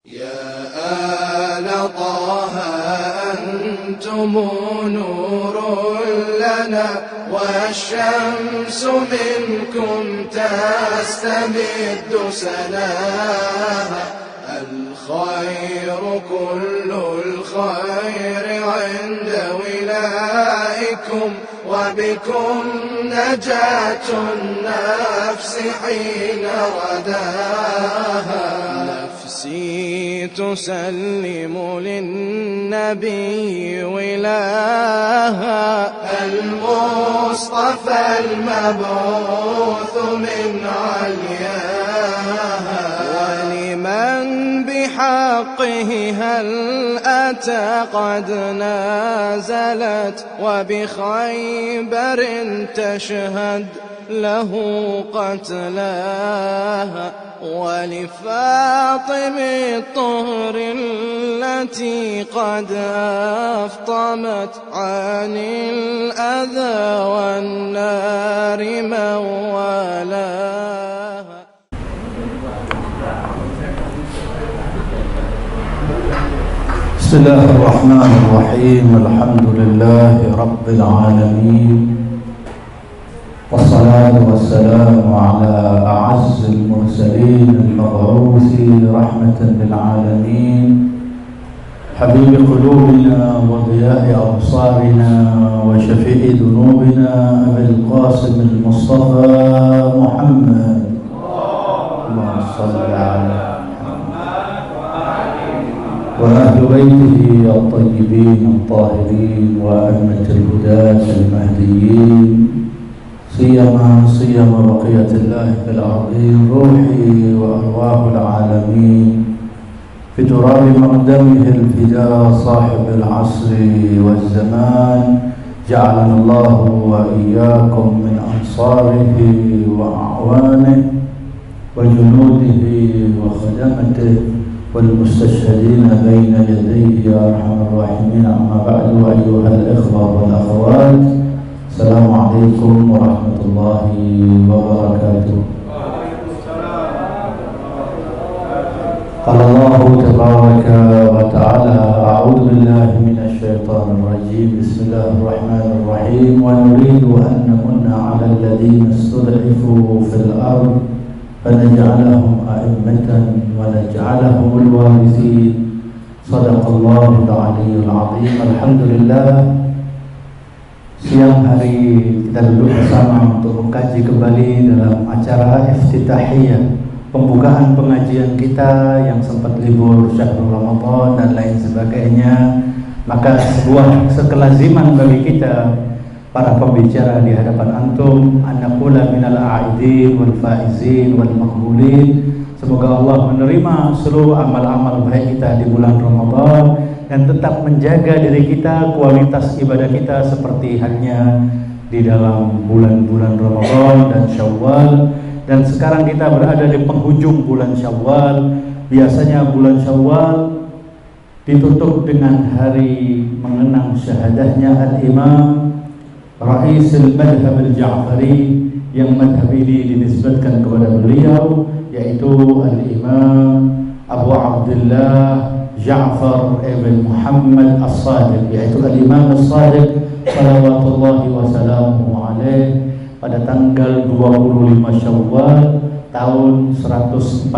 يا آل طه أنتم نور لنا والشمس منكم تستمد سناها. الخير كل الخير عند ولائكم وبكم نجاة النفس حين رداها. نفسي تسلم للنبي ولاها المصطفى المبعوث من علياها. ولمن بحقه هل أتى قد نازلت وبخيبر تشهد له قتلاها. ولفاطم الطهر التي قد أفطمت عن الأذى والنار موالاها. بسم الله الرحمن الرحيم. الحمد لله رب العالمين، والصلاة والسلام على أعز المرسلين المبعوث رحمة للعالمين، حبيب قلوبنا وضياء أبصارنا وشفيع ذنوبنا أبي القاسم المصطفى محمد. اللهم صل على وأهل بيته الطيبين الطاهرين وأئمة الهداة المهديين، سيما بقية الله في الأرضين، روحي وأرواح العالمين في تراب مقدمه الفداء صاحب العصر والزمان. جعلنا الله وإياكم من أنصاره وأعوانه وجنوده وخدمته والمستشهدين بين يديه يا أرحم الراحمين. أما بعد، أيها الإخوة والأخوات، السلام عليكم ورحمة الله وبركاته. قال الله تبارك وتعالى: أعوذ بالله من الشيطان الرجيم، بسم الله الرحمن الرحيم. ونريد أن نمن على الذين استضعفوا في الأرض فنجعلهم أئمة ونجعلهم الوارثين. صدق الله العلي العظيم. Alhamdulillah, siang hari kita duduk bersama untuk mengkaji kembali dalam acara iftitahiyah, pembukaan pengajian kita yang sempat libur Syahrul Ramadan dan lain sebagainya. Maka sebuah sekelaziman bagi kita para pembicara di hadapan antum, an-naqula minal a'idin wal faizin wal maqbulin. Semoga Allah menerima seluruh amal-amal baik kita di bulan Ramadan dan tetap menjaga diri kita, kualitas ibadah kita seperti halnya di dalam bulan-bulan Ramadan dan Syawal. Dan sekarang kita berada di penghujung bulan Syawal. Biasanya bulan Syawal ditutup dengan hari mengenang syahadahnya Al-Imam Rais al-Madhab al-Ja'fari, yang madhab ini dinisbatkan kepada beliau, yaitu Al-Imam Abu Abdullah Ja'far ibn Muhammad as-Sadiq, yaitu Al-Imam as-Sadiq salawatullahi wassalamuhu alaih, pada tanggal 25 Syawal tahun 148.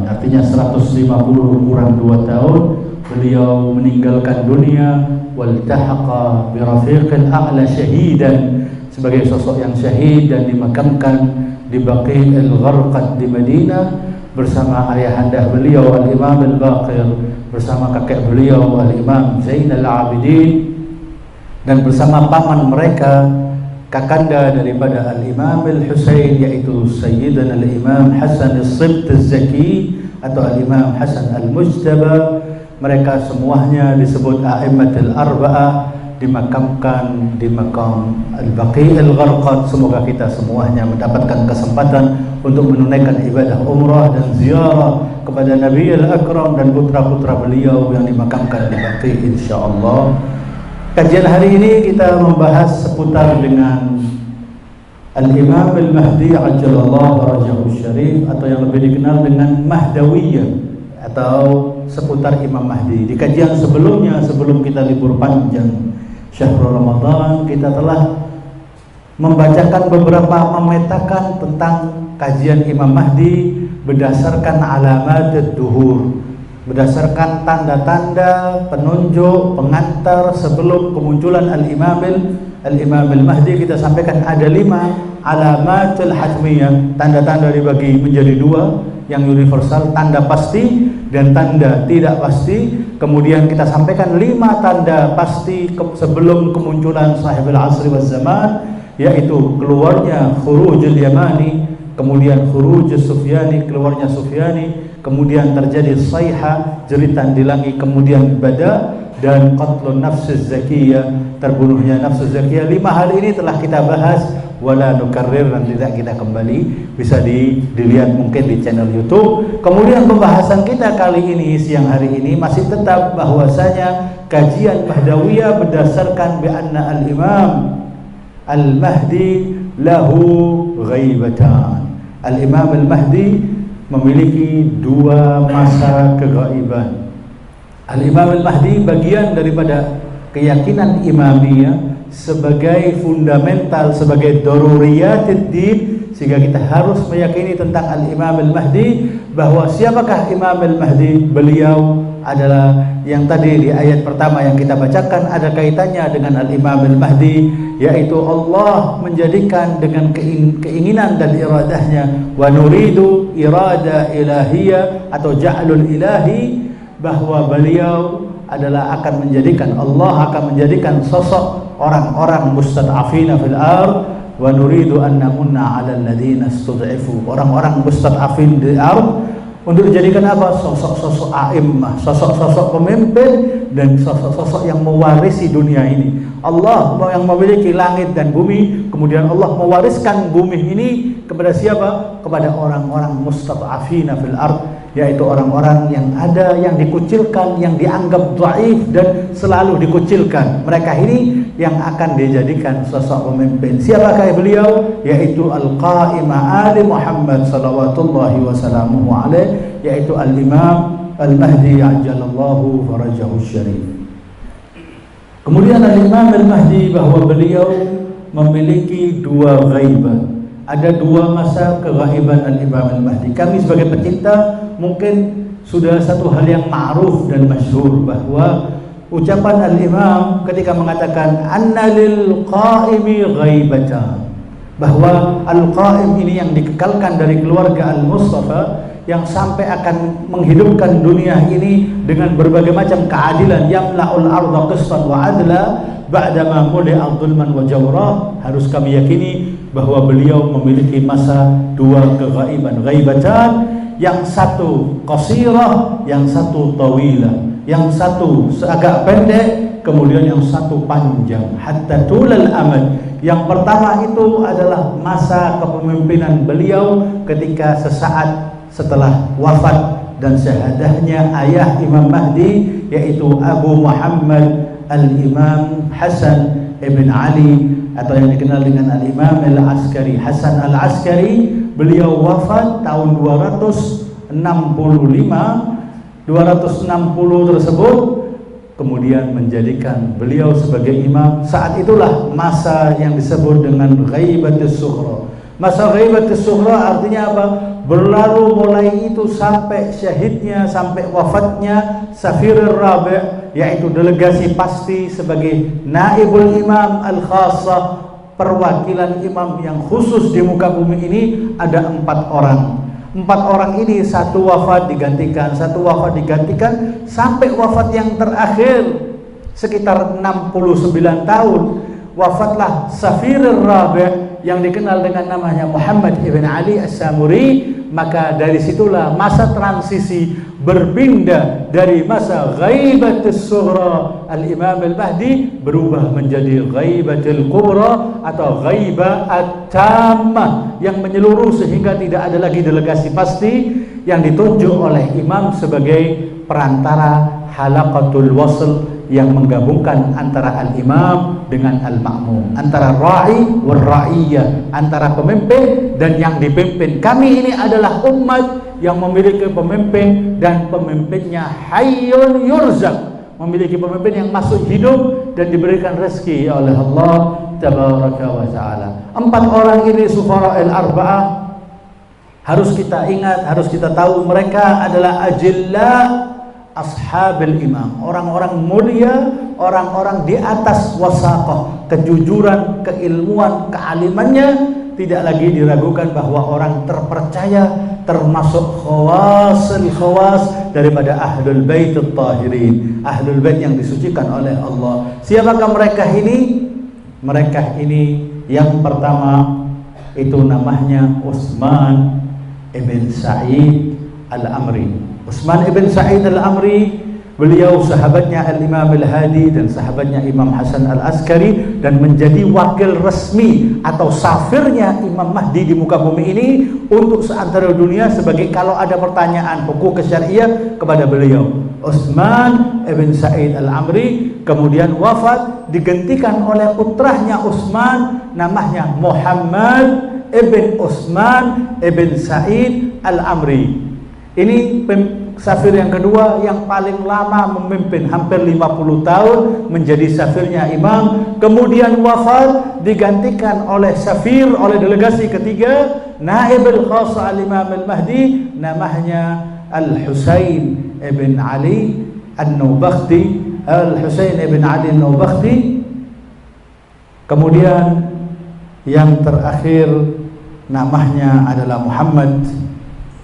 Artinya 150 kurang 2 tahun beliau meninggalkan dunia. Waltahaqa birafiqil a'la syahidan, sebagai sosok yang syahid dan dimakamkan di Baqi'il Gharqad di Madinah bersama ayahanda beliau Al-Imam Al-Baqir, bersama kakek beliau Al-Imam Zainal Abidin, dan bersama paman mereka, kakanda daripada Al-Imam Al-Husain, yaitu Sayyidina Al-Imam Hasan As-Sibt Az-Zaki atau Al-Imam Hasan Al-Mujtaba. Mereka semuanya disebut A'immatul Arba'ah, dimakamkan di makam Al-Baqi'il Gharqad. Semoga kita semuanya mendapatkan kesempatan untuk menunaikan ibadah umrah dan ziarah kepada Nabi Al-Akram dan putra-putra beliau yang dimakamkan di Baqi' insyaallah. Kajian hari ini kita membahas seputar dengan Al-Imam Al-Mahdi Ajjalallahu Farajahu Syarif, atau yang lebih dikenal dengan Mahdawiyah atau seputar Imam Mahdi. Di kajian sebelumnya, sebelum kita libur panjang Syahrul Ramadan, kita telah membacakan memetakan tentang kajian Imam Mahdi berdasarkan alamat duhur, berdasarkan tanda-tanda penunjuk pengantar sebelum kemunculan Al-Imam Al-Mahdi. Kita sampaikan ada 5 alamatul hatmiyah, tanda-tanda dibagi menjadi 2, yang universal, tanda pasti dan tanda tidak pasti. Kemudian kita sampaikan 5 tanda pasti sebelum kemunculan sahibul asri waz zaman, yaitu keluarnya khurujul Yamani, kemudian khurujus Sufyani, keluarnya Sufyani, kemudian terjadi sayha, jeritan di langit, kemudian bada, dan qatlun nafsiz zakiyah, terbunuhnya nafsu zakiyah. 5 hal ini telah kita bahas, wala nukarrir, dan tidak kita kembali, bisa dilihat mungkin di channel YouTube. Kemudian pembahasan kita kali ini, siang hari ini, masih tetap bahwasanya kajian Mahdawiyah berdasarkan bi'anna al-Imam Al-Mahdi lahu ghaibatan. Al-Imam Al-Mahdi memiliki 2 masa kegaiban. Al-Imam Al-Mahdi bagian daripada keyakinan Imamiyah sebagai fundamental, sebagai daruriyatid din, sehingga kita harus meyakini tentang Al-Imam Al-Mahdi, bahwa siapakah Imam Al-Mahdi? Beliau adalah yang tadi di ayat pertama yang kita bacakan ada kaitannya dengan Al-Imam Al-Mahdi, yaitu Allah menjadikan dengan keinginan dan iradahnya, wa nuridu irada ilahiyah atau ja'lul ilahi, bahwa beliau adalah akan menjadikan, Allah akan menjadikan sosok orang-orang mustad'afina fil ard, wa nuridu an namunna 'alal ladzina istud'ifu, orang-orang mustad'afin di ard, untuk dijadikan apa? Sosok-sosok a'immah, sosok-sosok pemimpin dan sosok-sosok yang mewarisi dunia ini. Allah yang memiliki langit dan bumi, kemudian Allah mewariskan bumi ini kepada siapa? Kepada orang-orang mustad'afina fil ard, yaitu orang-orang yang ada, yang dikucilkan, yang dianggap dhaif dan selalu dikucilkan. Mereka ini yang akan dijadikan sosok pemimpin. Siapakah beliau? Yaitu Al-Qa'imah Ali Muhammad salawatullahi wasallamuhu alaih, yaitu Al-Imam Al-Mahdi ajalallahu farajahu syarif. Kemudian Al-Imam Al-Mahdi, bahwa beliau memiliki 2 ghaibah. Ada 2 masa keghaiban Al-Imam Al-Mahdi. Kami sebagai pecinta mungkin sudah satu hal yang ma'ruf dan masyhur, bahwa ucapan Al-Imam ketika mengatakan anna lil qa'imi ghaibatan, bahwa Al-Qa'im ini yang dikekalkan dari keluarga Al-Mustafa, yang sampai akan menghidupkan dunia ini dengan berbagai macam keadilan, yamla'ul arda qistan wa adla ba'dama muli'a dhulman wa jawra. Harus kami yakini bahwa beliau memiliki masa 2 keghaiban, ghaibatan, yang satu qasirah, yang satu tawilah, yang satu agak pendek, kemudian yang satu panjang, hatta tulal amad. Yang pertama itu adalah masa kepemimpinan beliau ketika sesaat setelah wafat dan syahadahnya ayah Imam Mahdi, yaitu Abu Muhammad Al-Imam Hasan ibn Ali, atau yang dikenal dengan Al-Imam Al-Askari, Hasan Al-Askari. Beliau wafat tahun 265. 260 tersebut kemudian menjadikan beliau sebagai imam. Saat itulah masa yang disebut dengan ghaibatus sughra. Masa ghaibatus sughra artinya apa? Berlalu mulai itu sampai syahidnya, sampai wafatnya Safirur Rabi', yaitu delegasi pasti sebagai naibul imam al-khassah, perwakilan imam yang khusus di muka bumi ini. Ada 4 orang. 4 orang ini satu wafat digantikan, satu wafat digantikan, sampai wafat yang terakhir sekitar 69 tahun wafatlah Safirur Rabi' yang dikenal dengan namanya Muhammad ibn Ali As-Samuri. Maka dari situlah masa transisi berpindah dari masa ghaibatus sughra Al-Imam Al-Mahdi berubah menjadi ghaibatul kubra atau ghaibah at-tammah yang menyeluruh, sehingga tidak ada lagi delegasi pasti yang ditunjuk oleh imam sebagai perantara halaqatul wasl, yang menggabungkan antara al-imam dengan al-ma'mum, antara ra'i wal ra'iyah, antara pemimpin dan yang dipimpin. Kami ini adalah umat yang memiliki pemimpin dan pemimpinnya hayyun yurzaq, memiliki pemimpin yang masuk hidup dan diberikan rezeki oleh Allah tabaraka wa ta'ala. 4 orang ini sufara'il arba'ah harus kita ingat, harus kita tahu, mereka adalah ajilla ashabil imam, orang-orang mulia, orang-orang di atas wasaqah, kejujuran, keilmuan, kealimannya tidak lagi diragukan bahwa orang terpercaya, termasuk khawasul khawas daripada ahlul bait at-tahirin, ahlul bait yang disucikan oleh Allah. Siapakah mereka ini? Mereka ini yang pertama itu namanya Utsman ibn Sa'id al-Amri. Utsman ibn Sa'id al-Amri, beliau sahabatnya al-Imam al-Hadi dan sahabatnya Imam Hasan al-Askari, dan menjadi wakil resmi atau safirnya Imam Mahdi di muka bumi ini untuk seantero dunia, sebagai kalau ada pertanyaan hukum syariah kepada beliau. Utsman ibn Sa'id al-Amri kemudian wafat, digantikan oleh putranya Utsman, namanya Muhammad ibn Utsman ibn Sa'id al-Amri. Ini safir yang kedua yang paling lama memimpin, hampir 50 tahun menjadi safirnya imam. Kemudian wafat, digantikan oleh safir, oleh delegasi ketiga, naibul khas al-Imam al-Mahdi, namanya Al-Husain ibn Ali an-Nawabakhti. Al-Husain ibn Ali an-Nawabakhti. Kemudian yang terakhir namanya adalah Muhammad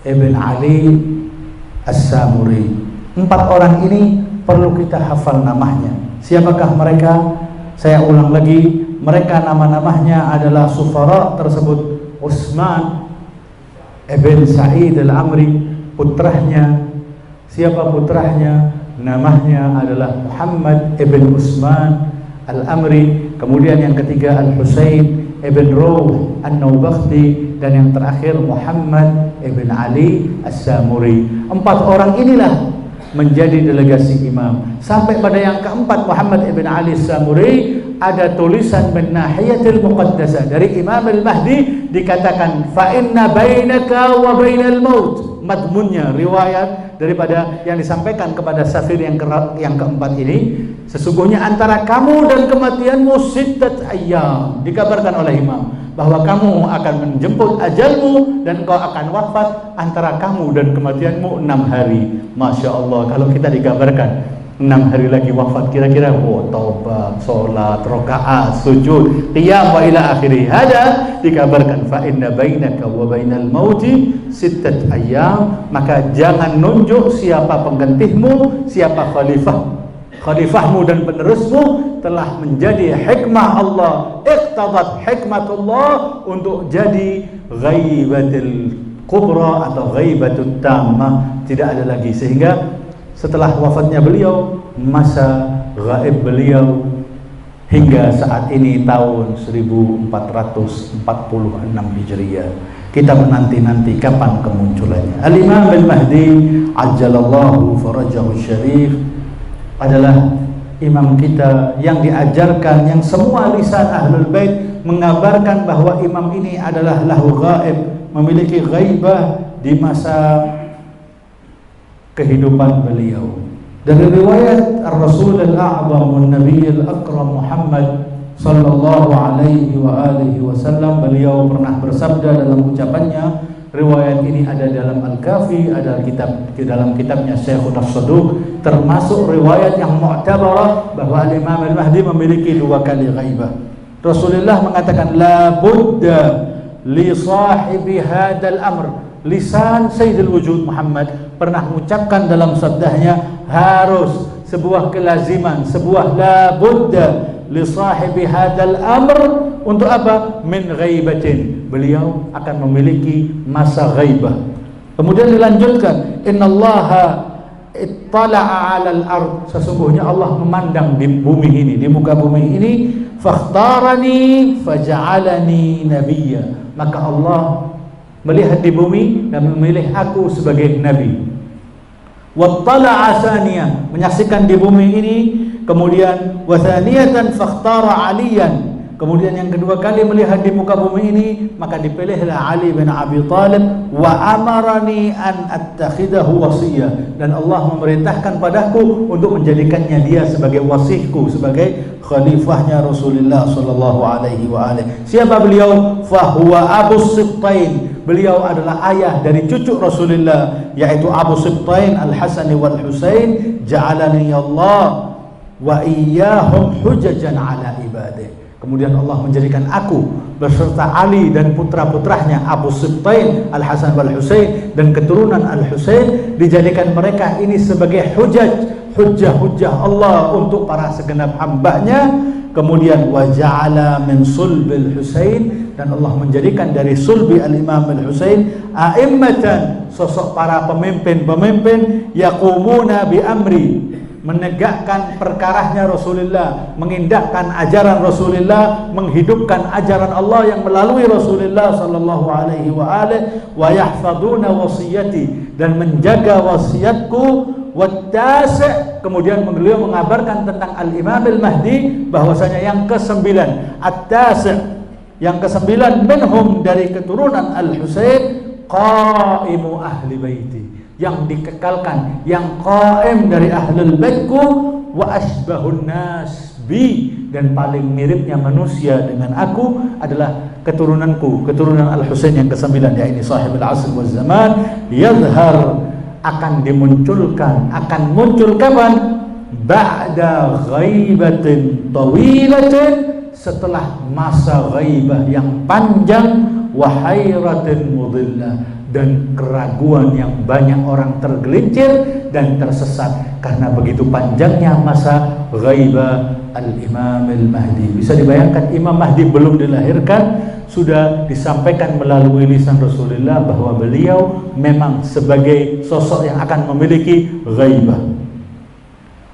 ibn Ali As-Samuri. 4 orang ini perlu kita hafal namanya. Siapakah mereka? Saya ulang lagi, mereka nama-namanya adalah sufara tersebut. Utsman ibn Sa'id al-Amri, putranya. Siapa putranya? Namanya adalah Muhammad ibn Utsman al-Amri. Kemudian yang ketiga Al-Husain ibn Ruh an-Nawabakhti, dan yang terakhir Muhammad ibn Ali As-Samuri. 4 orang inilah menjadi delegasi imam. Sampai pada yang keempat, Muhammad ibn Ali As-Samuri, ada tulisan min nahiyatil muqaddasah dari Imam al-Mahdi, dikatakan fa inna bainaka wa bainal maut. Madmunnya riwayat daripada yang disampaikan kepada safir yang keempat ini, sesungguhnya antara kamu dan kematianmu sittat ayyam. Dikabarkan oleh imam bahwa kamu akan menjemput ajalmu dan kau akan wafat, antara kamu dan kematianmu 6 hari. Masya Allah, kalau kita dikabarkan 6 hari lagi wafat, kira-kira taubat, sholat, rokaat, sujud, qiyam wa ila akhirih. Ada dikabarkan fa inna bainaka wa bainal mauti sittat ayyam, maka jangan nunjuk siapa penggantimu, siapa khalifahmu dan penerusmu. Telah menjadi hikmah Allah, iqtadat hikmatullah untuk jadi ghaibatul kubra atau ghaibatul tammah, tidak ada lagi. Sehingga setelah wafatnya beliau, masa gaib beliau hingga saat ini tahun 1446 Hijriah. Kita menanti-nanti kapan kemunculannya. Al-Imam al-Mahdi ajjalallahu farajahu syarif adalah imam kita yang diajarkan, yang semua lisan ahlul bait mengabarkan bahwa imam ini adalah lahu gaib, memiliki ghaibah di masa kehidupan beliau. Dari riwayat Ar-Rasul al-A'zam wan Nabi al-Akram Muhammad sallallahu alaihi wa alihi wasallam, beliau pernah bersabda dalam ucapannya, riwayat ini ada dalam Al-Kafi, ada di dalam kitabnya Syekhul As-Saduq, termasuk riwayat yang mu'tabarah bahwa Imam al-Mahdi memiliki 2 kali ghaibah. Rasulullah mengatakan la budda li sahibi hadzal amr. Lisan Sayyidul Wujud Muhammad pernah mengucapkan dalam sabdanya, harus sebuah kelaziman, sebuah la budda li sahibi hadzal amr. Untuk apa? Min ghaibatin. Beliau akan memiliki masa ghaibah. Kemudian dilanjutkan, innallaha ittala'a 'alal ard. Sesungguhnya Allah memandang di bumi ini, di muka bumi ini, fakhtarani faja'alani nabiyya. Maka Allah melihat di bumi dan memilih aku sebagai nabi. Wattala'a tsaniyah, menyaksikan di bumi ini kemudian wa thaniyatan fakhtara aliyan, kemudian yang kedua kali melihat di muka bumi ini maka dipilihlah Ali bin Abi Thalib. Wa amarani an attakhidahu wasiyah, dan Allah memerintahkan padaku untuk menjadikannya dia sebagai wasihku, sebagai khalifahnya Rasulullah sallallahu alaihi wa alihi. Siapa beliau? Fahuwa Abu Sibtain, beliau adalah ayah dari cucu Rasulullah, yaitu Abu Sibtain Al-Hasan wal Husain. Ja'alani Allah wa iyyahum hujajan ala ibadih. Kemudian Allah menjadikan aku beserta Ali dan putra-putranya Abu Sibtain Al-Hasan wal Husain dan keturunan Al-Husain, dijadikan mereka ini sebagai hujjah Allah untuk para segenap hambanya. Kemudian wa ja'ala min sulbil Husain, dan Allah menjadikan dari sulbi al-Imam al-Husain a'immatan, sosok para pemimpin-pemimpin, yaqumuna bi amri, menegakkan perkaranya Rasulullah, mengindahkan ajaran Rasulullah, menghidupkan ajaran Allah yang melalui Rasulullah sallallahu alaihi wa alihi, wa yahfaduna wasiyati, dan menjaga wasiatku. Wattasi', kemudian beliau mengabarkan tentang Al-Imam Al-Mahdi bahwasanya yang ke-9, at-tasi', yang ke-9 minhum, dari keturunan Al-Husain, qaimu ahli baiti, yang dikekalkan, yang qaim dari ahlul baitku, wa asbahun nas bi, dan paling miripnya manusia dengan aku adalah keturunanku, keturunan Al-Husain yang ke-9, yaitu sahibul asr wal zaman. Yadhhar, akan dimunculkan, akan muncul kapan? Ba'da ghaibatin tawilatin, setelah masa ghaibah yang panjang, wa hairatin mudillah, dan keraguan yang banyak orang tergelincir dan tersesat karena begitu panjangnya masa ghaibah Al-Imam Al-Mahdi. Bisa dibayangkan, Imam Mahdi belum dilahirkan sudah disampaikan melalui lisan Rasulullah bahwa beliau memang sebagai sosok yang akan memiliki ghaibah.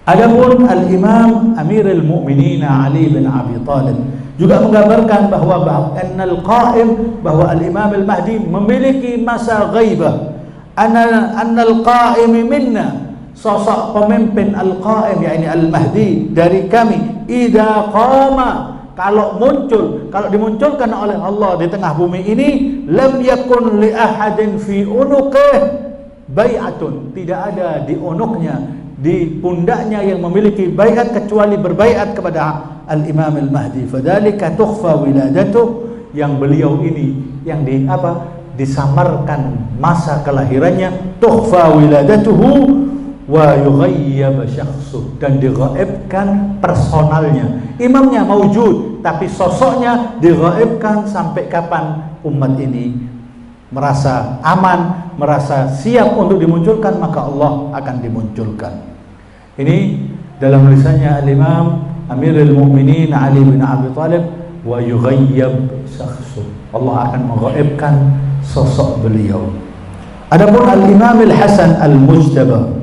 Adapun Al-Imam Amirul Mukminin Ali bin Abi Thalib juga menggambarkan bahwa annal qaim, bahwa Al-Imam Al-Mahdi memiliki masa ghaibah. Annal qaim minna, sosok pemimpin Al-Qaim yakni Al-Mahdi dari kami, idza qama, kalau muncul, kalau dimunculkan oleh Allah di tengah bumi ini, lam yakun li ahadin fi unuqih bai'atun, tidak ada di unuknya, di pundaknya yang memiliki baiat kecuali berbaiat kepada Al-Imam Al-Mahdi. Fadzalika tukhfa wiladatuh, yang beliau ini yang disamarkan masa kelahirannya, tukhfa wiladatuhu wa yughayyab syakhsuh, dan dighaibkan personalnya. Imamnya maujud tapi sosoknya dighaibkan. Sampai kapan umat ini merasa aman, merasa siap untuk dimunculkan, maka Allah akan dimunculkan. Ini dalam lisannya Al-Imam Amirul Mukminin Ali bin Abi Thalib, wa yughayyab syakhsuh, Allah akan menghaibkan sosok beliau. Adapun Al-Imam Al-Hasan Al-Mujtaba,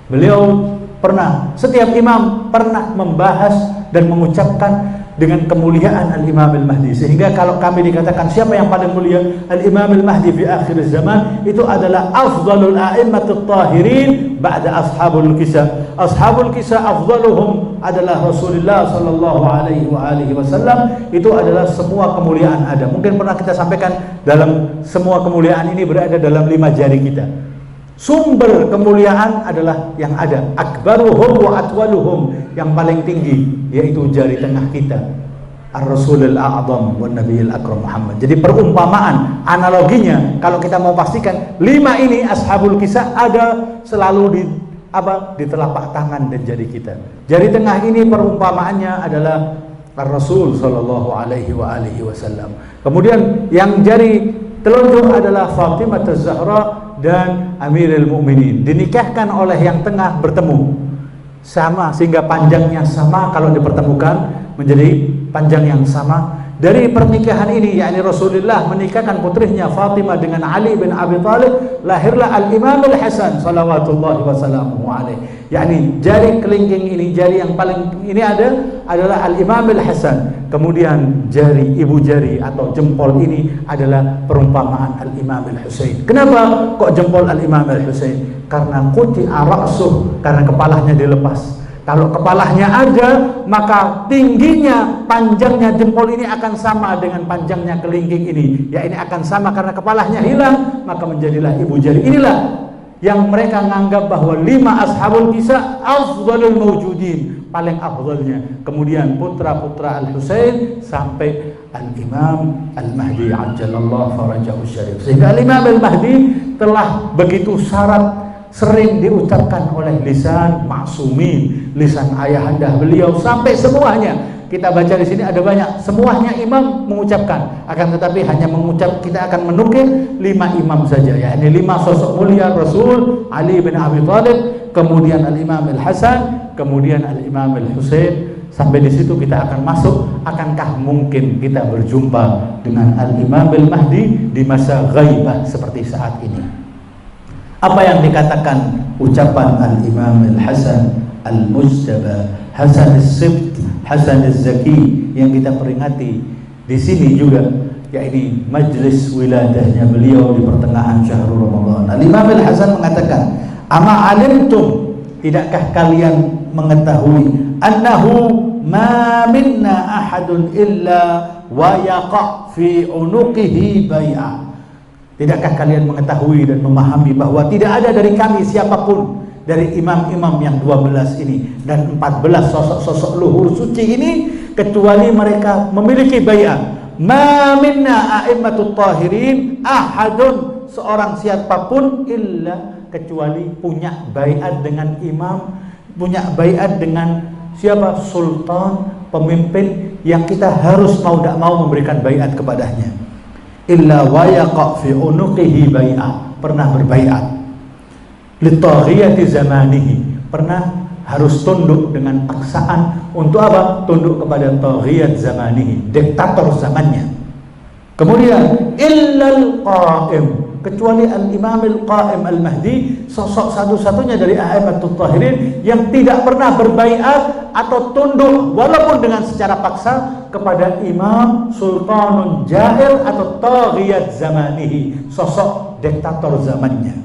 beliau pernah, setiap imam pernah membahas dan mengucapkan dengan kemuliaan Al-Imam Al-Mahdi, sehingga kalau kami dikatakan siapa yang paling mulia, Al-Imam Al-Mahdi fi akhir zaman, itu adalah afdalul a'immatut tahirin ba'da ashabul kisah. Ashabul kisah afdaluhum adalah Rasulullah sallallahu alaihi wa alihi wasallam. Itu adalah semua kemuliaan ada. Mungkin pernah kita sampaikan, dalam semua kemuliaan ini berada dalam 5 jari kita. Sumber kemuliaan adalah yang ada, akbaruhum wa atwaluhum, yang paling tinggi yaitu jari tengah kita, Ar-Rasulul A'zam wa Nabiyul Akram Muhammad. Jadi perumpamaan, analoginya, kalau kita mau pastikan 5 ini ashabul kisah ada selalu di telapak tangan dan jari kita. Jari tengah ini perumpamaannya adalah Ar-Rasul sallallahu alaihi wa alihi wasallam. Kemudian yang jari telunjuk adalah Fatimah Az-Zahra dan Amirul Mukminin, dinikahkan oleh yang tengah, bertemu sama sehingga panjangnya sama, kalau dipertemukan menjadi panjang yang sama. Dari pernikahan ini, yakni Rasulullah menikahkan putrinya Fatimah dengan Ali bin Abi Thalib, lahirlah Al-Imam Al-Hasan salawatullahi wasallamuhu alaihi. Yakni jari kelingking ini, jari yang paling ini adalah Al-Imam Al-Hasan. Kemudian jari, ibu jari atau jempol ini adalah perumpamaan Al-Imam Al-Husain. Kenapa kok jempol Al-Imam Al-Husain? Karena quti'a ra'suh, karena kepalanya dilepas. Kalau kepalanya ada, maka tingginya, panjangnya jempol ini akan sama dengan panjangnya kelingking ini. Ya, ini akan sama karena kepalanya hilang, maka menjadilah ibu jari. Inilah yang mereka menganggap bahwa 5 ashabul kisah afdalul mawjudin, paling afdalnya. Kemudian putra-putra Al-Husain sampai Al-Imam Al-Mahdi ajjalallahu farajahu syarif. Sehingga Al-Imam Al-Mahdi telah begitu sering diucapkan oleh lisan ma'sumin, lisan ayahanda beliau, sampai semuanya. Kita baca di sini ada banyak, semuanya imam mengucapkan. Akan tetapi hanya kita akan menukil 5 imam saja, yakni 5 sosok mulia Rasul: Ali bin Abi Thalib, kemudian Al-Imam Al-Hasan, kemudian Al-Imam Al-Husain. Sampai di situ kita akan masuk. Akankah mungkin kita berjumpa dengan Al-Imam Al-Mahdi di masa ghaibah seperti saat ini? Apa yang dikatakan ucapan Al-Imam Al-Hasan Al-Mujtaba, Hasan As-Sibt, Hasan Az-Zaki yang kita peringati di sini juga, yakni majlis wiladahnya beliau di pertengahan syahrul Ramadan. Al-Imam Al-Hasan mengatakan, "Ama alimtum, tidakkah kalian mengetahui, annahu ma minna ahadun illa wa yaqa fi unuqihi bai'ah." Tidakkah kalian mengetahui dan memahami bahwa tidak ada dari kami siapapun, dari imam-imam yang 12 ini dan 14 sosok-sosok luhur suci ini, kecuali mereka memiliki bai'ah. Ma minna a'immatut tahirin ahadun, seorang siapapun, illa, kecuali punya bai'at dengan imam, punya bai'at dengan siapa? Sultan, pemimpin yang kita harus mau tidak mau memberikan bai'at kepadanya. Illa wa yaqa fi unuqihi bai'ah, pernah berbai'at. Litaghiyati zamanihi, pernah harus tunduk dengan paksaan. Untuk apa? Tunduk kepada taghiyat zamanihi, diktator zamannya. Kemudian illal qa'im, kecuali Al-Imam Al-Qa'im Al-Mahdi, sosok satu-satunya dari a'immatut tahirin yang tidak pernah berbaiat atau tunduk walaupun dengan secara paksa kepada imam sultanun jair atau taghiyat zamanihi, sosok diktator zamannya.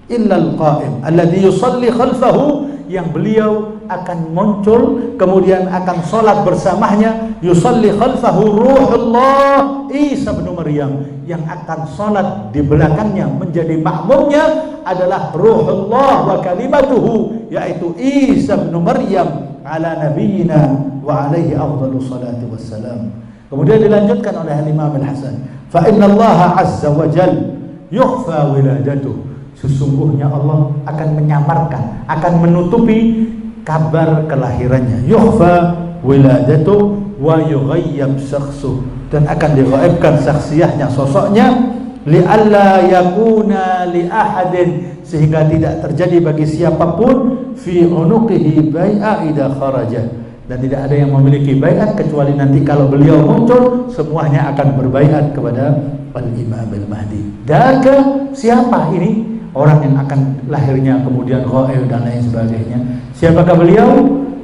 Illal qa'im alladhi yusalli khalfahu, yang beliau akan muncul kemudian akan sholat bersamanya. Yusalli khalfahu Ruhullah Isa bin Maryam, yang akan sholat di belakangnya menjadi makmumnya adalah Ruhullah wa kalimatuhu, yaitu Isa bin Maryam ala nabiyina wa alaihi afdalu salatu wassalam. Kemudian dilanjutkan oleh Imam Al-Hasan, fa inna Allah azza wa jal yukhfa wiladatuh, sesungguhnya Allah akan menyamarkan, akan menutupi kabar kelahirannya. Yukhfa wiladatu wa yughayyab syakhsuh, dan akan dighaibkan saksiyahnya, sosoknya. Li'alla yakuna li ahadin, sehingga tidak terjadi bagi siapapun fi unuqihi bai'a idza kharaja, dan tidak ada yang memiliki baiat kecuali nanti kalau beliau muncul semuanya akan berbaiat kepada Al-Imam Al-Mahdi. Daga siapa ini? Orang yang akan lahirnya kemudian ghaib dan lain sebagainya. Siapakah beliau?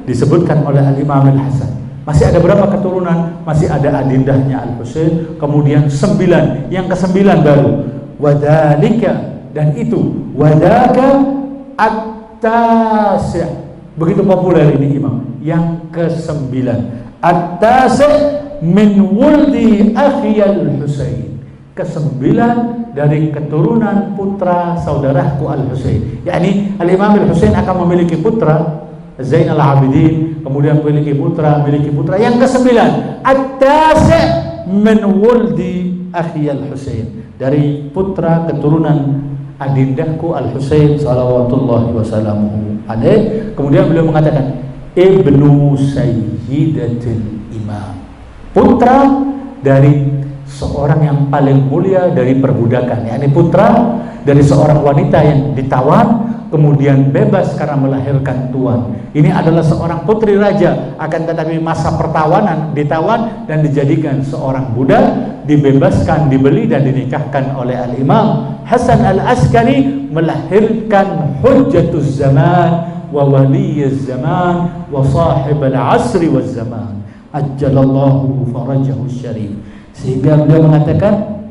Disebutkan oleh Al-Imam Al-Hasan. Masih ada berapa keturunan? Masih ada adindahnya Al-Husain, kemudian 9, yang ke-9 baru. Wadhalika, dan itu wadaka at-tasi', begitu populer ini imam, yang ke-9. At-tasi' min wuldi akhi Al-Husain, ke-9 dari keturunan putra saudaraku Al-Husain. Yakni Al-Imam Al-Husain akan memiliki putra Zainal Abidin, kemudian memiliki putra yang ke-9. At-tasi' min wuldi akhi Al-Husain, dari putra keturunan adindahku Al-Husain salawatullahi wasallamuhu alaih. Kemudian beliau mengatakan ibnu sayyidatil imam, putra dari seorang yang paling mulia dari perbudakan, yakni putra dari seorang wanita yang ditawan kemudian bebas karena melahirkan tuan. Ini adalah seorang putri raja, akan tetapi masa pertawanan ditawan dan dijadikan seorang budak, dibebaskan, dibeli dan dinikahkan oleh Al-Imam Hasan Al-Askari, melahirkan hujjatuz zaman wa waliyuz zaman wa sahib al-asri waz zaman ajjalallahu farajahu syarif. Sehingga beliau mengatakan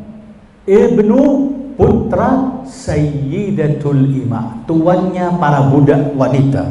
ibnu, putra sayyidatul imam, tuannya para budak wanita.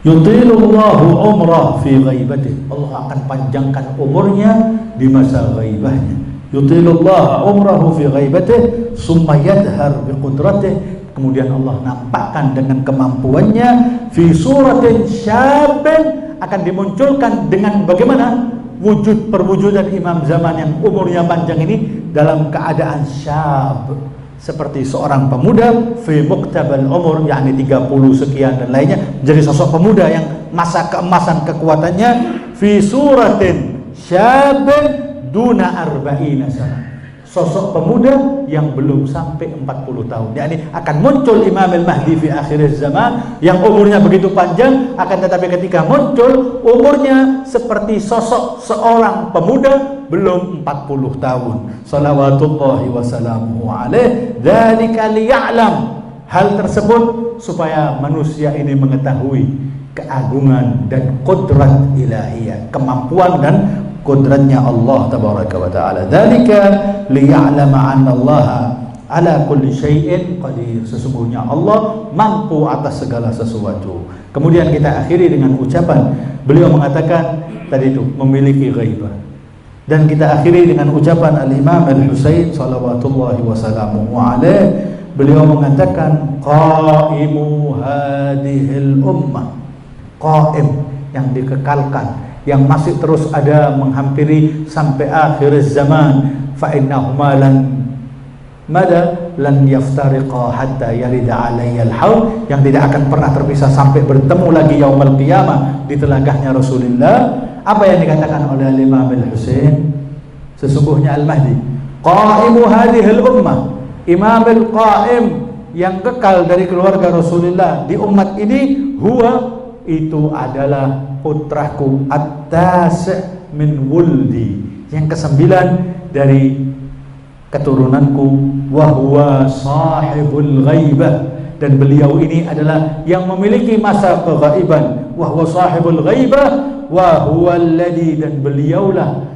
Yutilullahu umrah fi ghaibatih. Allah akan panjangkan umurnya di masa ghaibahnya. Yutilullahu umrahu fi ghaibatih summa yadhar biqudratih. Kemudian Allah nampakkan dengan kemampuannya fi suratin syabin, akan dimunculkan dengan bagaimana wujud perwujudan imam zaman yang umurnya panjang ini dalam keadaan syab, seperti seorang pemuda fi muktabal umur, yakni 30 sekian dan lainnya, jadi sosok pemuda yang masa keemasan kekuatannya fi suratin syabin duna arba'ina sana, sosok pemuda yang belum sampai 40 tahun. Yakni akan muncul Imam al-Mahdi fi akhir zaman yang umurnya begitu panjang, akan tetapi ketika muncul umurnya seperti sosok seorang pemuda belum 40 tahun. Salawatullahi wassalamuhu alaih. Dzalika liya'lam, hal tersebut supaya manusia ini mengetahui keagungan dan qudrat ilahiyah, kemampuan dan qudratnya Allah tabaraka wa taala. Dzalika liya'lama anna Allah ala kulli syai'in qadir, sesungguhnya Allah mampu atas segala sesuatu. Kemudian kita akhiri dengan ucapan beliau mengatakan tadi itu memiliki ghaibah, dan kita akhiri dengan ucapan Al-Imam Al-Husain salawatullahi wassalamuhu alaih. Beliau mengatakan qaimu hadhil ummah, qaim yang dikekalkan, yang masih terus ada menghampiri sampai akhir zaman. Fa innahuma lan yaftariqa hatta yarida alayyal haud, yang tidak akan pernah terpisah sampai bertemu lagi yaumul qiyamah di telagahnya Rasulullah. Apa yang dikatakan oleh Imam Al-Husain? Sesungguhnya Al-Mahdi qaimu hadhil ummah, imam al-qaim yang kekal dari keluarga Rasulullah di umat ini, huwa itu adalah putraku at-tas' min wuldi, yang kesembilan dari keturunanku, wa huwa sahibul ghaibah, dan beliau ini adalah yang memiliki masa keghaiban. Wa huwa sahibul ghaibah wa huwa alladhi, dan beliaulah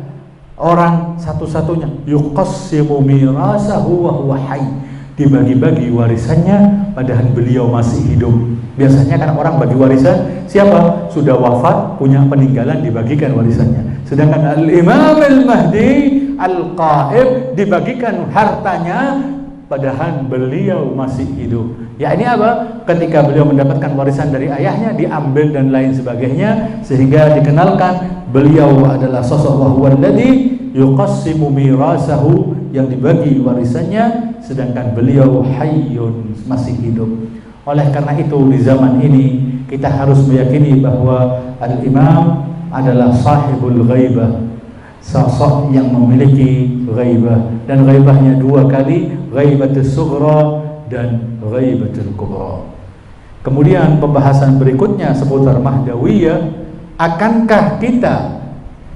orang satu-satunya yuqassimu mirasahu wa huwa hayy, dibagi-bagi warisannya padahal beliau masih hidup. Biasanya kan orang bagi warisan siapa? Sudah wafat, punya peninggalan, dibagikan warisannya. Sedangkan Al-Imam Al-Mahdi Al-Qaim dibagikan hartanya padahal beliau masih hidup. Ya ini apa? Ketika beliau mendapatkan warisan dari ayahnya diambil dan lain sebagainya, sehingga dikenalkan beliau adalah sosok wa huwa alladhi yuqassimu mirasahu, yang dibagi warisannya sedangkan beliau hayyun, masih hidup. Oleh karena itu di zaman ini kita harus meyakini bahwa Al-Imam adalah sahibul ghaibah, sosok yang memiliki ghaibah, dan ghaibahnya dua kali, ghaibatul sughra dan ghaibatul kubra. Kemudian pembahasan berikutnya seputar Mahdawiyah, akankah kita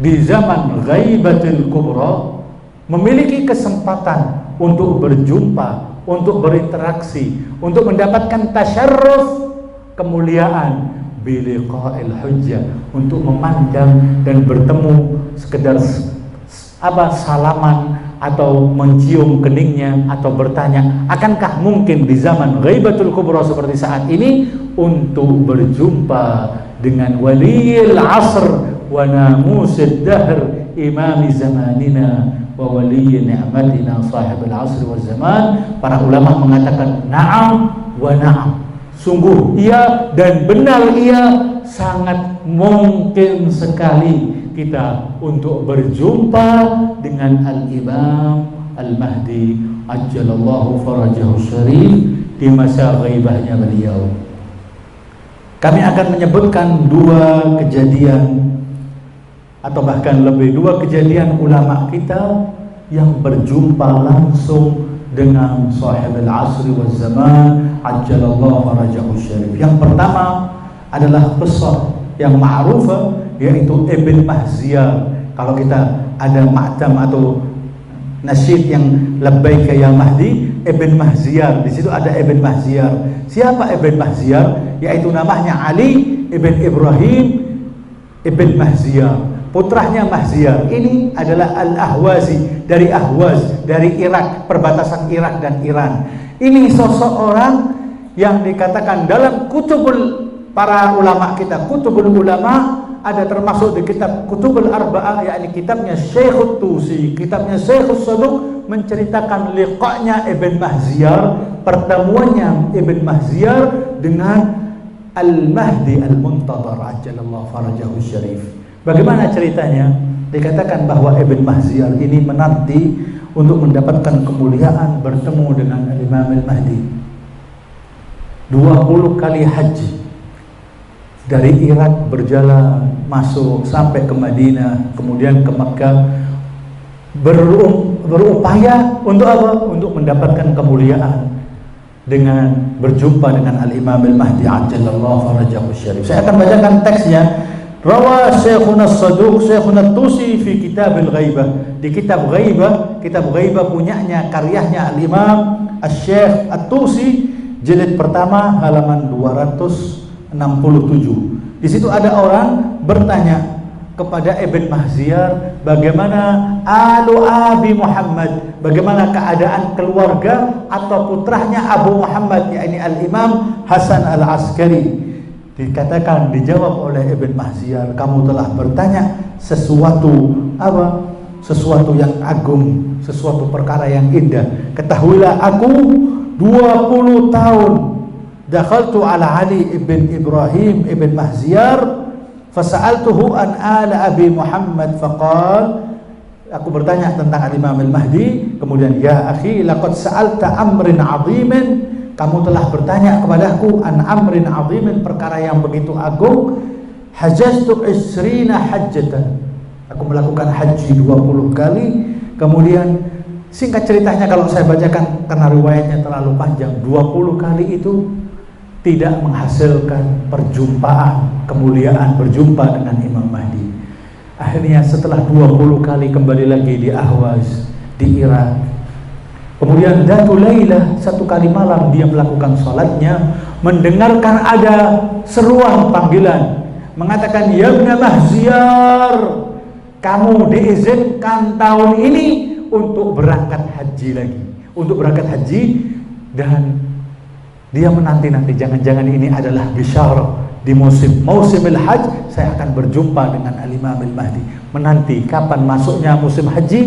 di zaman ghaibatul kubra memiliki kesempatan untuk berjumpa, untuk berinteraksi, untuk mendapatkan tasyarruf, kemuliaan biliqa'il hujjah, untuk memandang dan bertemu sekedar salaman atau mencium keningnya atau bertanya. Akankah mungkin di zaman ghaibatul kubra seperti saat ini untuk berjumpa dengan waliyil asr wa namusid dahr imami zamanina wa waliyyi ni'matina sahibul asr wa zaman? Para ulama mengatakan na'am wa na'am, sungguh iya dan benar iya, sangat mungkin sekali kita untuk berjumpa dengan Al-Imam Al-Mahdi ajjalallahu farajahu syarif di masa ghaibahnya beliau. Kami akan menyebutkan dua kejadian atau bahkan lebih, dua kejadian ulama kita yang berjumpa langsung dengan sahibul asri wal zaman ajjalallahu farajahu syarif. Yang pertama adalah qissah yang ma'rufah, yaitu Ibn Mahziyar. Kalau kita ada ma'tam atau nasyid yang labbaika ya Mahdi, Ibn Mahziyar, di situ ada Ibn Mahziyar. Siapa Ibn Mahziyar? Yaitu namanya Ali Ibn Ibrahim Ibn Mahziyar, putranya Mahziyar. Ini adalah Al-Ahwazi, dari Ahwaz, dari Irak, perbatasan Irak dan Iran. Ini sosok orang yang dikatakan dalam kutubul para ulama kita, kutubul ulama, ada termasuk di kitab Kutubul Arba'ah, yakni kitabnya Syekh Tusi, kitabnya Syekh Saduq, menceritakan liqa'nya Ibn Mahziyar, pertemuannya Ibn Mahziyar dengan Al-Mahdi Al-Muntadhar ajalallahu farajahu syarif. Bagaimana ceritanya? Dikatakan bahwa Ibn Mahziyar ini menanti untuk mendapatkan kemuliaan bertemu dengan Al-Imam Al-Mahdi. 20 kali haji dari Irak berjalan masuk sampai ke Madinah, kemudian ke Makkah, berupaya untuk apa? Untuk mendapatkan kemuliaan dengan berjumpa dengan Al-Imam Al-Mahdi ajallallahu farajahu syarif. Saya akan bacakan teksnya. Rawa Syekhuna Saduq Syekhuna Tusi fi Kitab Al-Ghaibah. Di kitab Ghaibah, kitab Ghaibah punyanya, karyanya Al-Imam Asy-Syekh At-Tusi, jilid pertama halaman 267. Di situ ada orang bertanya kepada Ibn Mahziyar, bagaimana alu Abi Muhammad, bagaimana keadaan keluarga atau putranya Abu Muhammad, yakni Al-Imam Hasan Al-Askari. Dikatakan, dijawab oleh Ibn Mahziyar, kamu telah bertanya sesuatu apa? Sesuatu yang agung, sesuatu perkara yang indah. Ketahuilah, aku 20 tahun dakhaltu ala Ali ibn Ibrahim ibn Mahziyar fasa'altuhu an ala Abi Muhammad faqal, aku bertanya tentang Al-Imam Al-Mahdi, kemudian ya akhi laqad sa'alta amrin 'azimin, kamu telah bertanya kepadaku an amrin 'azimin, perkara yang begitu agung. Hajjatu 20 hajjatan, aku melakukan haji 20 kali. Kemudian singkat ceritanya kalau saya bacakan karena riwayatnya terlalu panjang, 20 kali itu tidak menghasilkan perjumpaan, kemuliaan berjumpa dengan Imam Mahdi. Akhirnya setelah 20 kali kembali lagi di Ahwaz, di Irak. Kemudian Datu Lailah, satu kali malam dia melakukan sholatnya, mendengarkan ada seruan panggilan, mengatakan, ya Ibn Mahziyar, kamu diizinkan tahun ini untuk berangkat haji lagi, untuk berangkat haji. Dan dia menanti-nanti, jangan-jangan ini adalah bisyarah di musimil haj, saya akan berjumpa dengan Al-Imam Al-Mahdi. Menanti kapan masuknya musim haji,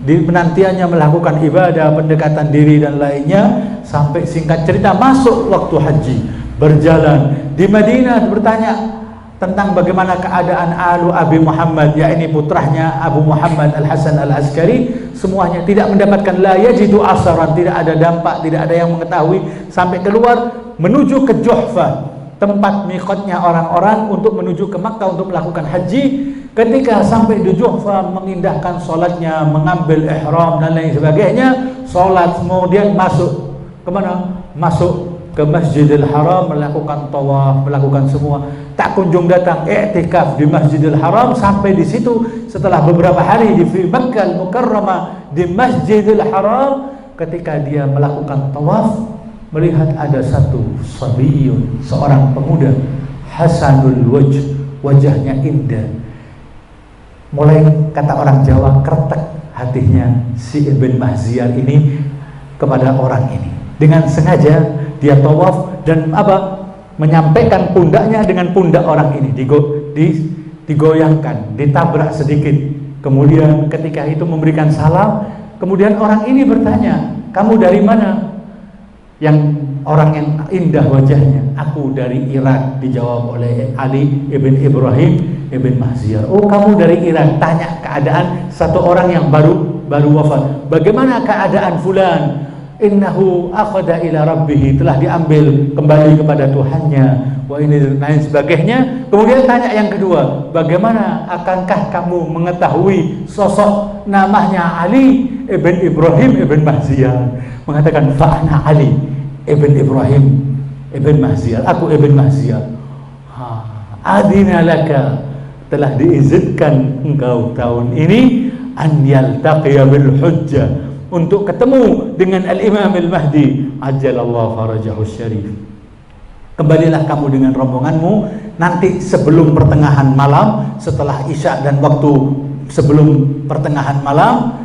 di penantiannya melakukan ibadah, pendekatan diri dan lainnya, sampai singkat cerita masuk waktu haji, berjalan di Madinah, bertanya tentang bagaimana keadaan alu Abi Muhammad, yakni putranya Abu Muhammad Al-Hasan Al-Askari. Semuanya tidak mendapatkan la yajidu asaran, tidak ada dampak, tidak ada yang mengetahui, sampai keluar menuju ke Juhfah, tempat miqatnya orang-orang untuk menuju ke Makkah untuk melakukan haji. Ketika sampai di Juhfah, mengindahkan sholatnya, mengambil ihram dan lain sebagainya, sholat, kemudian masuk kemana? Masuk ke Masjidil Haram, melakukan tawaf, melakukan semua. Tak kunjung datang i'tikaf di Masjidil Haram. Sampai di situ setelah beberapa hari di Makkah Al-Mukarramah, di Masjidil Haram, ketika dia melakukan tawaf, melihat ada satu sabiyun, seorang pemuda, hasanul wajh, wajahnya indah. Mulai, kata orang Jawa, kretek hatinya si Ibn Mahziyar ini kepada orang ini. Dengan sengaja dia tawaf dan apa? Menyampaikan pundaknya dengan pundak orang ini, digoyangkan, ditabrak sedikit. Kemudian ketika itu memberikan salam. Kemudian orang ini bertanya, kamu dari mana? Yang orang yang indah wajahnya, aku dari Irak, dijawab oleh Ali ibn Ibrahim ibn Mahziyar. Oh, kamu dari Irak. Tanya keadaan satu orang yang baru wafat. Bagaimana keadaan fulan? Innahu akhada ila rabbih, telah diambil kembali kepada Tuhannya, wa ini lain sebagainya. Kemudian tanya yang kedua, bagaimana akankah kamu mengetahui sosok namanya Ali ibn Ibrahim ibn Mahziyar? Mengatakan, fa'ana Ali ibn Ibrahim ibn Mahziyar, aku ibn Mahziyar. Adina laka, telah diizinkan engkau tahun ini an yaltaqiya bil hujjah, untuk ketemu dengan Al-Imam Al-Mahdi ajalallahu farajahu syarif. Kembalilah kamu dengan rombonganmu nanti sebelum pertengahan malam, setelah Isya dan waktu sebelum pertengahan malam.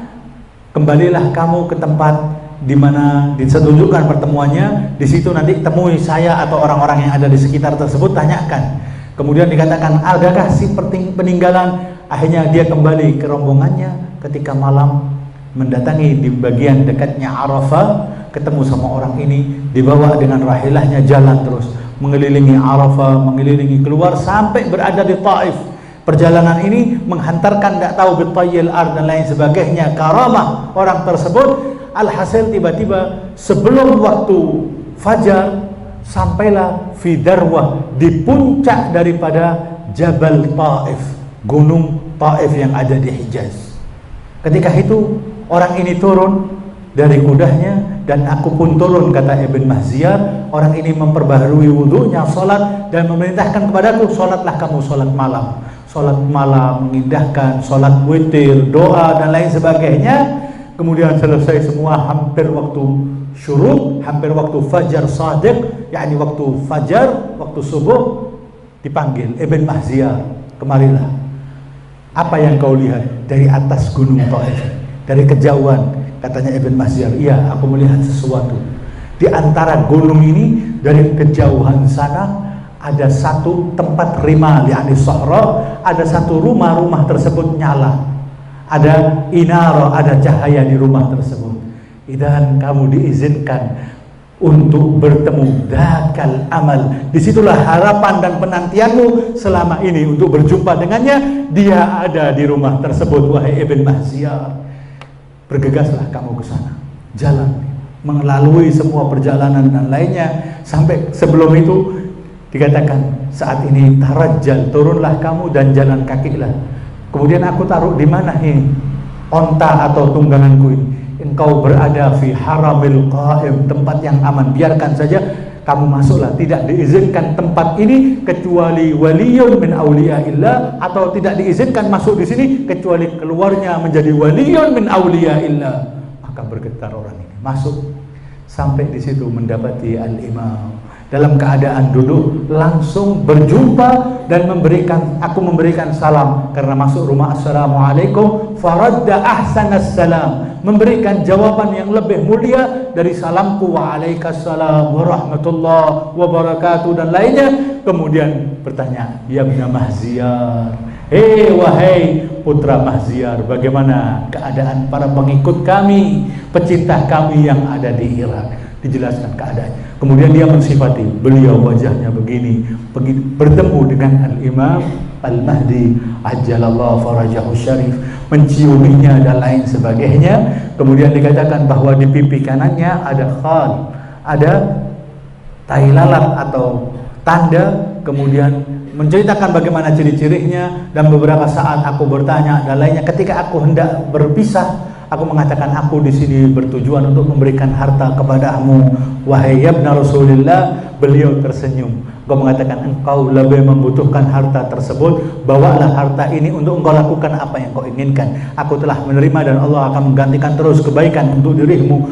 Kembalilah kamu ke tempat di mana ditunjukkan pertemuannya, di situ nanti temui saya atau orang-orang yang ada di sekitar tersebut, tanyakan. Kemudian dikatakan, adakah si peninggalan? Akhirnya dia kembali ke rombongannya ketika malam, mendatangi di bagian dekatnya Arafah, ketemu sama orang ini, dibawa dengan rahilahnya jalan terus mengelilingi Arafah, mengelilingi keluar sampai berada di Taif. Perjalanan ini menghantarkan tak tahu bitayil ard dan lain sebagainya, karamah orang tersebut. Alhasil tiba-tiba sebelum waktu fajar sampailah fi darwah, di puncak daripada Jabal Taif, gunung Taif yang ada di Hijaz. Ketika itu orang ini turun dari kudanya dan aku pun turun, kata Ibn Mahziyar. Orang ini memperbaharui wudunya, sholat, dan memerintahkan kepadaku, sholatlah kamu sholat malam. Sholat malam mengindahkan, sholat witir, doa dan lain sebagainya. Kemudian selesai semua, hampir waktu syuruk, hampir waktu fajar sadiq, yakni waktu fajar, waktu subuh, dipanggil Ibn Mahziyar, kemarilah. Apa yang kau lihat dari atas gunung Taif, dari kejauhan? Katanya Ibn Mahziyar, iya, aku melihat sesuatu. Di antara gunung ini, dari kejauhan sana ada satu tempat rimal, yakni sahra, ada satu rumah tersebut nyala, ada inara, ada cahaya di rumah tersebut. Dan kamu diizinkan untuk bertemu dakal amal. Disitulah harapan dan penantianmu selama ini untuk berjumpa dengannya. Dia ada di rumah tersebut, wahai Ibn Mahziyar. Bergegaslah kamu ke sana, jalan, melalui semua perjalanan dan lainnya, sampai sebelum itu dikatakan saat ini tarajjal, turunlah kamu dan jalan kakilah. Kemudian aku taruh di mana ini onta atau tungganganku ini? Engkau berada fi haramil qaim, tempat yang aman, biarkan saja kamu masuklah. Tidak diizinkan tempat ini kecuali waliyun min awliyaillah, atau tidak diizinkan masuk di sini kecuali keluarnya menjadi waliyun min awliyaillah. Maka bergetar orang ini masuk, sampai di situ mendapati al-imam dalam keadaan duduk, langsung berjumpa dan aku memberikan salam karena masuk rumah. Assalamualaikum, faradda ahsanas salam, memberikan jawaban yang lebih mulia dari salamku, waalaikumsalam warahmatullahi wabarakatuh dan lainnya. Kemudian bertanya, ya Ibn Mahziyar, wahai putra Mahziyar, bagaimana keadaan para pengikut kami, pecinta kami yang ada di Irak? Dijelaskan keadaannya. Kemudian dia mensifati, beliau wajahnya begini, bertemu dengan Al-Imam Al-Mahdi ajjalallahu farajahu syarif, menciuminya dan lain sebagainya. Kemudian dikatakan bahwa di pipi kanannya ada khal, ada tai lalat atau tanda. Kemudian menceritakan bagaimana ciri-cirinya, dan beberapa saat aku bertanya dan lainnya. Ketika aku hendak berpisah, aku mengatakan, aku di sini bertujuan untuk memberikan harta kepadamu, wahai ibna Rasulillah. Beliau tersenyum. Engkau mengatakan engkau lebih membutuhkan harta tersebut, bawalah harta ini untuk engkau lakukan apa yang kau inginkan. Aku telah menerima dan Allah akan menggantikan terus kebaikan untuk dirimu.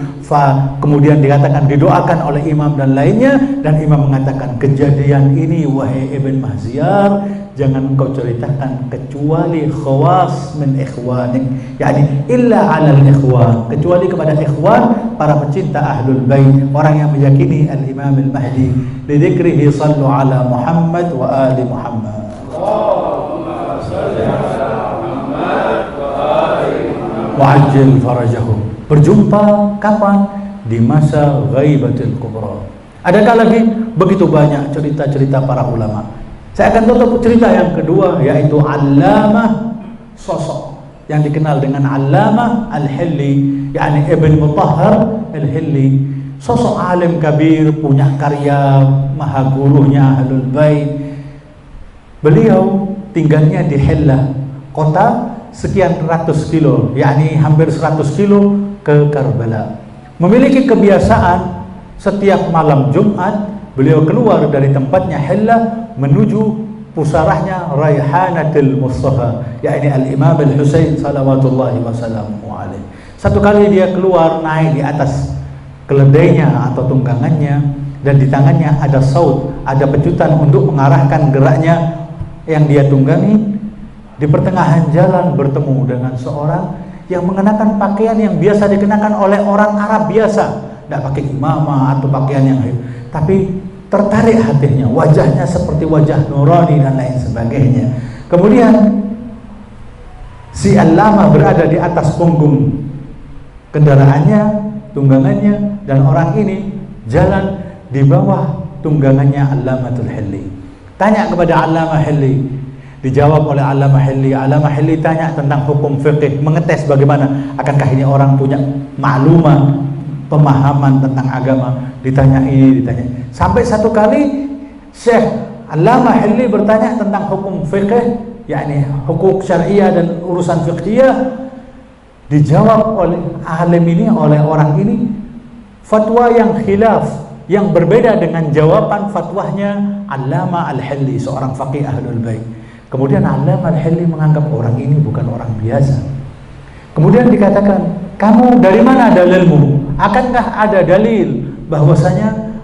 Kemudian dikatakan, didoakan oleh imam dan lainnya, dan imam mengatakan, kejadian ini wahai Ibn Mahziyar, jangan engkau ceritakan kecuali khawas min ikhwanik, yakni illa alal ikhwan, kecuali kepada ikhwan, para pecinta ahlul bait, orang yang meyakini al-Imam al-Mahdi. Lidzikrihi sallu ala Muhammad wa ali Muhammad. Allahumma salli ala Muhammad wa ali Muhammad wa ajil farajahum. Berjumpa kapan? Di masa ghaibatul kubra. Adakah lagi? Begitu banyak cerita-cerita para ulama. Saya akan tutup cerita yang kedua, yaitu Allamah, sosok yang dikenal dengan Allamah Al-Hilli, yakni Ibn Mutahhar Al-Hilli. Sosok alim kabir, punya karya, maha gurunya Ahlul Bait. Beliau tinggalnya di Hillah, kota sekian ratus kilo, yakni hampir 100 kilo ke Karbala. Memiliki kebiasaan setiap malam Jumat beliau keluar dari tempatnya Hillah menuju pusarahnya Raihanatul Mustafa, yakni Al-Imam Al-Husain salawatullahi wasallamu alaih. Satu kali dia keluar naik di atas keledainya atau tunggangannya, dan di tangannya ada saut, ada pecutan untuk mengarahkan geraknya yang dia tunggangi. Di pertengahan jalan bertemu dengan seorang yang mengenakan pakaian yang biasa dikenakan oleh orang Arab biasa, tidak pakai imamah atau pakaian yang tapi tertarik hatinya, wajahnya seperti wajah nurani dan lain sebagainya. Kemudian si Allamah berada di atas punggung kendaraannya, tunggangannya, dan orang ini jalan di bawah tunggangannya Allamatul Hilli. Tanya kepada Allamah Hilli, dijawab oleh Allamah Hilli. Allamah Hilli tanya tentang hukum fikih, mengetes bagaimana akankah ini orang punya maklumah, pemahaman tentang agama. Ditanya ini, ditanya. Sampai satu kali Syekh Allamah Hilli bertanya tentang hukum fikih, yakni hukum syariah dan urusan fiqhiyah. Dijawab oleh alim ini, oleh orang ini, fatwa yang khilaf, yang berbeda dengan jawaban fatwanya Allamah Al-Hilli, seorang faqih Ahlul Bait. Kemudian Allamah Al-Hilli menganggap orang ini bukan orang biasa. Kemudian dikatakan, kamu dari mana dalilmu? Akankah ada dalil bahwasanya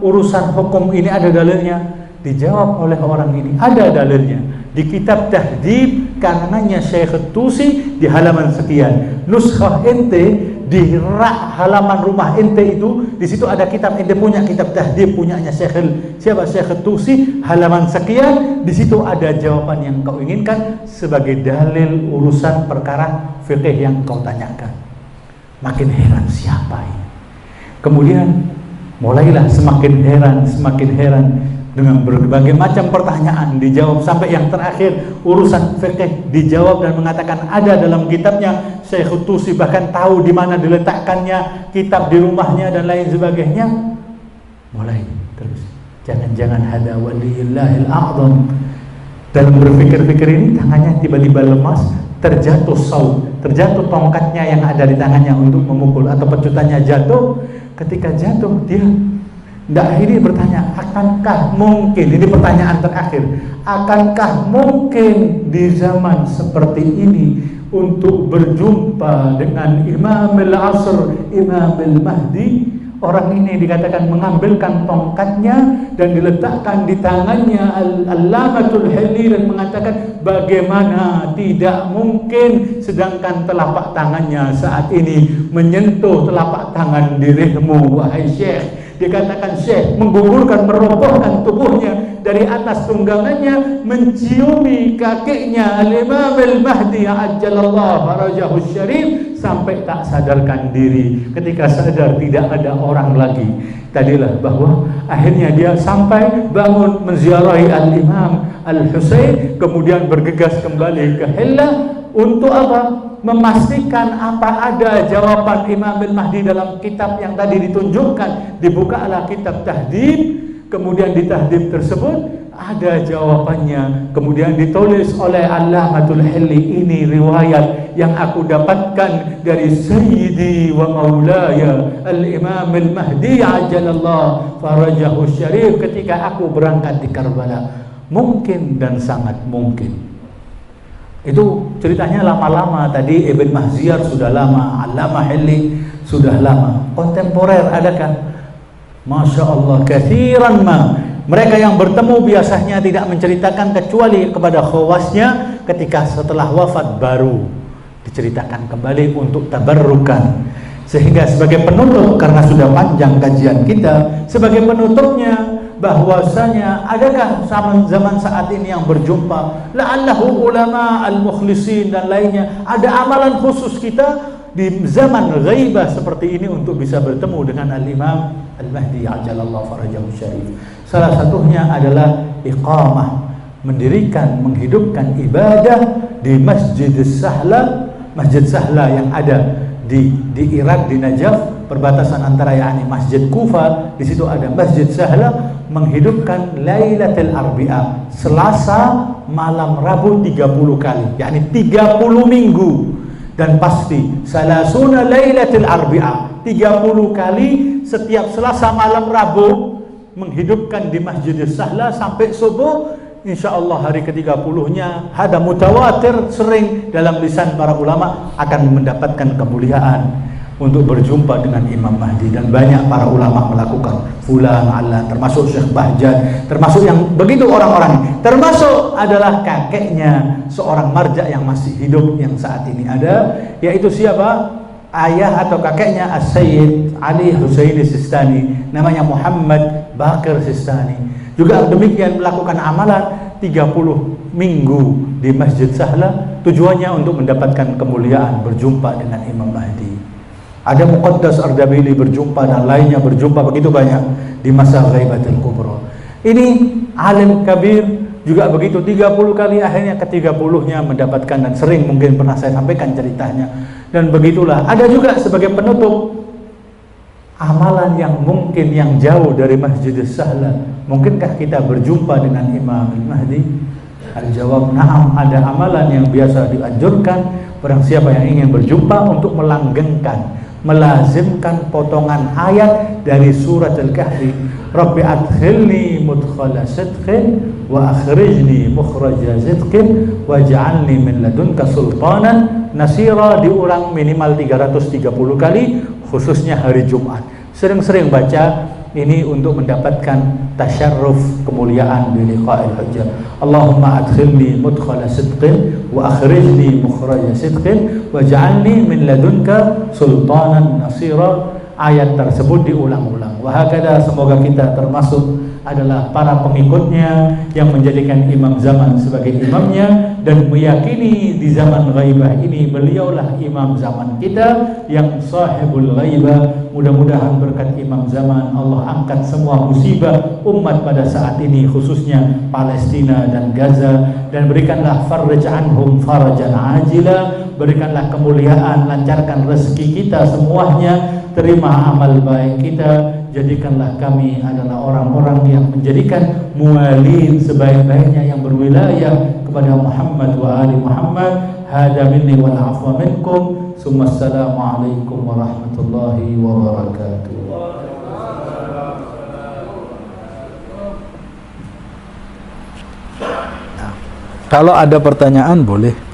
urusan hukum ini ada dalilnya? Dijawab oleh orang ini, ada dalilnya. Di kitab Tahdhib karangannya Syekh Tusi di halaman sekian. Nuskhah ente di rak halaman rumah ente itu, di situ ada kitab, ente punya kitab Tahdhib punyanya Syekh Tusi halaman sekian, di situ ada jawaban yang kau inginkan sebagai dalil urusan perkara fikih yang kau tanyakan. Makin heran, siapa ini? Kemudian mulailah semakin heran dengan berbagai macam pertanyaan dijawab, sampai yang terakhir urusan fikih dijawab dan mengatakan ada dalam kitabnya Syekh Tusi, bahkan tahu di mana diletakkannya kitab di rumahnya dan lain sebagainya. Mulai terus, jangan-jangan hada waliyullahil a'zam. Dalam berpikir-pikir ini tangannya tiba-tiba lemas, terjatuh tongkatnya yang ada di tangannya untuk memukul, atau pecutannya jatuh. Ketika jatuh dia ini bertanya, akankah mungkin, ini pertanyaan terakhir, akankah mungkin di zaman seperti ini untuk berjumpa dengan Imam al-Asr, Imam al-Mahdi? Orang ini dikatakan mengambilkan tongkatnya dan diletakkan di tangannya Allamatul Hilli dan mengatakan, bagaimana tidak mungkin, sedangkan telapak tangannya saat ini menyentuh telapak tangan dirimu wahai Syekh. Dikatakan Syekh menggugurkan, merobohkan tubuhnya dari atas tunggangannya, menciumi kakinya Al-Imam Al-Mahdi ajjalallahu farajahu syarif sampai tak sadarkan diri. Ketika sadar tidak ada orang lagi. Tadilah bahwa akhirnya dia sampai bangun menziarahi Al-Imam Al-Husain, kemudian bergegas kembali ke Hilla untuk apa? Memastikan apa ada jawaban Imam Al-Mahdi dalam kitab yang tadi ditunjukkan. Dibukalah kitab Tahdhib, kemudian di Tahdhib tersebut ada jawabannya. Kemudian ditulis oleh Allamatul Hilli, ini riwayat yang aku dapatkan dari Sayyidi wa Maulaya Al-Imam Al-Mahdi ajjalallahu farajahu syarif ketika aku berangkat di Karbala. Mungkin dan sangat mungkin. Itu ceritanya lama-lama. Tadi Ibn Mahziar sudah lama, Allamah Hilli sudah lama. Kontemporer adakah? Masya Allah, kathiran ma. Mereka yang bertemu biasanya tidak menceritakan kecuali kepada khawasnya, ketika setelah wafat baru diceritakan kembali untuk tabarrukan. Sehingga sebagai penutup, karena sudah panjang kajian kita, sebagai penutupnya bahwasanya adakah zaman saat ini yang berjumpa la'allahu ulama al-mukhlisin dan lainnya, ada amalan khusus kita di zaman ghaibah seperti ini untuk bisa bertemu dengan Al-Imam Al-Mahdi ajjalallahu farajahu syarif. Salah satunya adalah iqamah, mendirikan, menghidupkan ibadah di Masjid Sahla yang ada di Irak, di Najaf, perbatasan antara yakni Masjid Kufa. Di situ ada Masjid Sahla, menghidupkan Lailatul Arbi'a, Selasa malam Rabu 30 kali, yakni 30 minggu. Dan pasti salasuna Lailatul Arbi'a, 30 kali setiap Selasa malam Rabu menghidupkan di Masjid Sahla sampai subuh. InsyaAllah hari ke-30-nya ada mutawatir, sering dalam lisan para ulama akan mendapatkan kemuliaan. untuk berjumpa dengan Imam Mahdi, dan banyak para ulama melakukan, fulan, alan, termasuk Syekh Bahjat, termasuk yang begitu orang-orang, termasuk adalah kakeknya seorang marja yang masih hidup yang saat ini ada, yaitu siapa? Ayah atau kakeknya As-Sayyid Ali Husaini Sistani, namanya Muhammad Bakir Sistani, juga demikian melakukan amalan 30 minggu di Masjid Sahla, tujuannya untuk mendapatkan kemuliaan berjumpa dengan Imam Mahdi. Ada Muqaddas Ardabili berjumpa dan lainnya berjumpa begitu banyak di masa Ghaibatul Kubra. Ini alim kabir juga begitu, 30 kali, akhirnya ke-30-nya mendapatkan, dan sering mungkin pernah saya sampaikan ceritanya. Dan begitulah, ada juga sebagai penutup amalan yang mungkin yang jauh dari Masjidus Sahla. Mungkinkah kita berjumpa dengan Imam Mahdi? Al-jawab na'am, ada amalan yang biasa dianjurkan barang siapa yang ingin berjumpa untuk melanggengkan, melazimkan potongan ayat dari surat Al-Kahfi, Rabbi adkhilni mudkhala sidqin wa akhrijni mukhraja sidqin waj'alni min ladunka sultanan nasira, diulang minimal 330 kali, khususnya hari Jumat. Sering-sering baca ini untuk mendapatkan tasyarruf, kemuliaan di liqa'il hujjah. Allahumma adkhilni mudkhala sidqin wa akhrijni mukhraja sidqin waj'alni min ladunka sultanan nasira. Ayat tersebut diulang-ulang. Wa hakadha, semoga kita termasuk adalah para pengikutnya yang menjadikan Imam Zaman sebagai imamnya, dan meyakini di zaman ghaibah ini beliaulah imam zaman kita yang sahibul ghaibah. Mudah-mudahan berkat Imam Zaman Allah angkat semua musibah umat pada saat ini, khususnya Palestina dan Gaza, dan berikanlah faraj anhum farajan ajila, berikanlah kemuliaan, lancarkan rezeki kita semuanya, terima amal baik kita, jadikanlah kami adalah orang-orang yang menjadikan muwalin sebaik-baiknya yang berwilayah kepada Muhammad wa ali Muhammad. Hada minni wal afwa minkum. Assalamu alaikum warahmatullahi wabarakatuh. Kalau ada pertanyaan boleh.